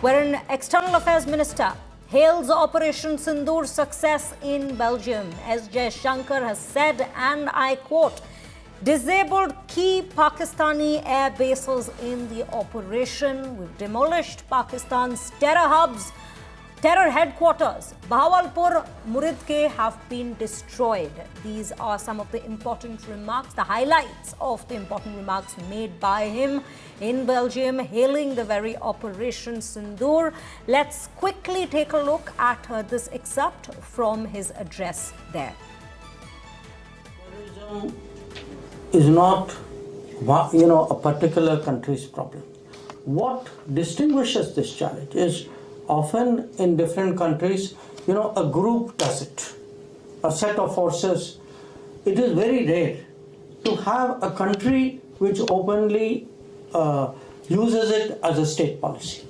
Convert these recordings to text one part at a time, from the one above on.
where an external affairs minister hails Operation Sindoor's success in Belgium. S. Jaishankar has said, and I quote, "Disabled key Pakistani air bases in the operation. We've demolished Pakistan's terror headquarters. Bahawalpur, Muridke have been destroyed." These are some of the important remarks, the highlights of the important remarks made by him in Belgium, hailing the very Operation Sindoor. Let's quickly take a look at this excerpt from his address there. Terrorism is not, a particular country's problem. What distinguishes this challenge is often in different countries, a group does it, a set of forces. It is very rare to have a country which openly uses it as a state policy.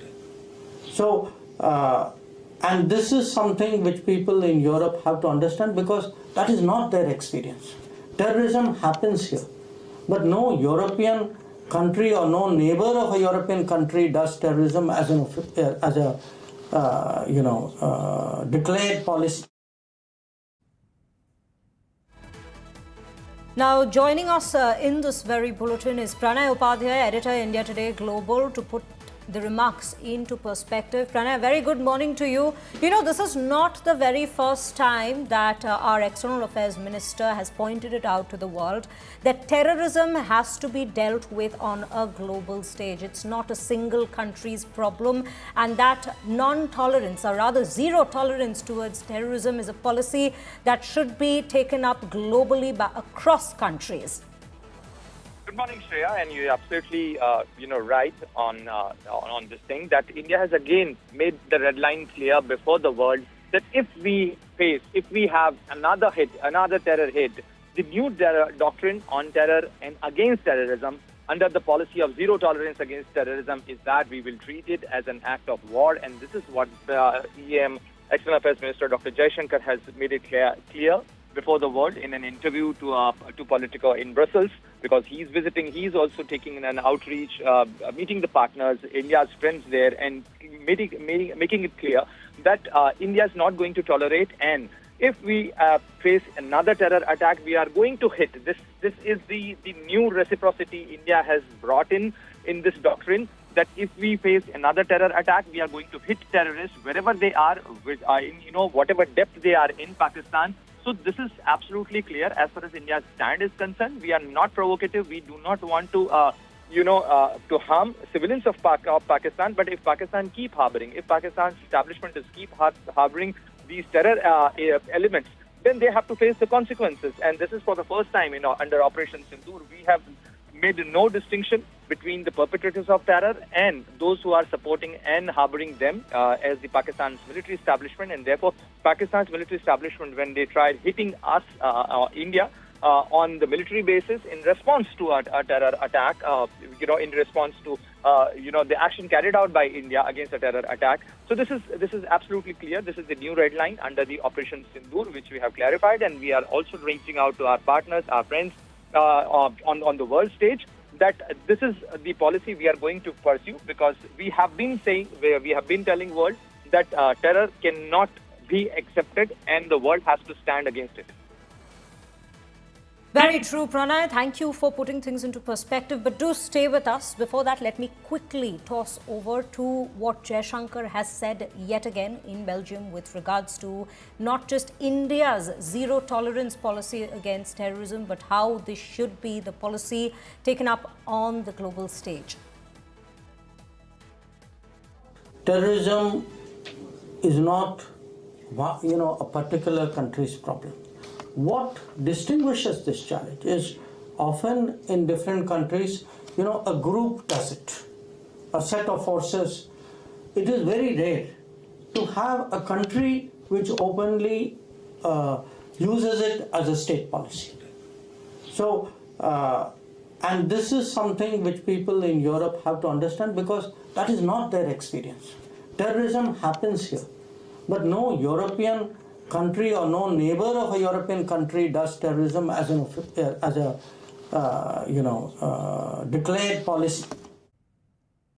So, and this is something which people in Europe have to understand because that is not their experience. Terrorism happens here, but no European country or no neighbor of a European country does terrorism as a declared policy. Now, joining us in this very bulletin is Pranay Upadhyay, editor, India Today Global, to put the remarks into perspective. Pranay, very good morning to you. This is not the very first time that our External Affairs Minister has pointed it out to the world that terrorism has to be dealt with on a global stage. It's not a single country's problem, and that non-tolerance, or rather zero tolerance towards terrorism, is a policy that should be taken up globally across countries. Good morning, Shreya, and you're absolutely, right on this thing that India has again made the red line clear before the world that if we have another terror hit, the new doctrine on terror and against terrorism under the policy of zero tolerance against terrorism is that we will treat it as an act of war, and this is what EM External Affairs Minister Dr. Jaishankar has made it clear before the world in an interview to Politico in Brussels, because he's also taking an outreach, meeting the partners, India's friends there, and making it clear that India is not going to tolerate, and if we face another terror attack, we are going to hit. This is the new reciprocity India has brought in this doctrine, that if we face another terror attack, we are going to hit terrorists wherever they are, whatever depth they are in Pakistan. So this is absolutely clear as far as India's stand is concerned. We are not provocative. We do not want to, to harm civilians of Pakistan. But if Pakistan keep harboring, if Pakistan's establishment is keep harboring these terror elements, then they have to face the consequences. And this is for the first time, under Operation Sindoor, we have made no distinction between the perpetrators of terror and those who are supporting and harboring them as the Pakistan's military establishment. And therefore, Pakistan's military establishment, when they tried hitting us, India, on the military basis in response to a terror attack, in response to, the action carried out by India against a terror attack. So this is absolutely clear. This is the new red line under the Operation Sindoor, which we have clarified. And we are also reaching out to our partners, our friends, on the world stage, that this is the policy we are going to pursue, because we have been telling world that terror cannot be accepted and the world has to stand against it. Very true, Pranay. Thank you for putting things into perspective. But do stay with us. Before that, let me quickly toss over to what Jaishankar has said yet again in Belgium with regards to not just India's zero tolerance policy against terrorism, but how this should be the policy taken up on the global stage. Terrorism is not, a particular country's problem. What distinguishes this challenge is often in different countries, a group does it, a set of forces. It is very rare to have a country which openly uses it as a state policy. So, and this is something which people in Europe have to understand because that is not their experience. Terrorism happens here, but no European country or no neighbor of a European country does terrorism as a declared policy.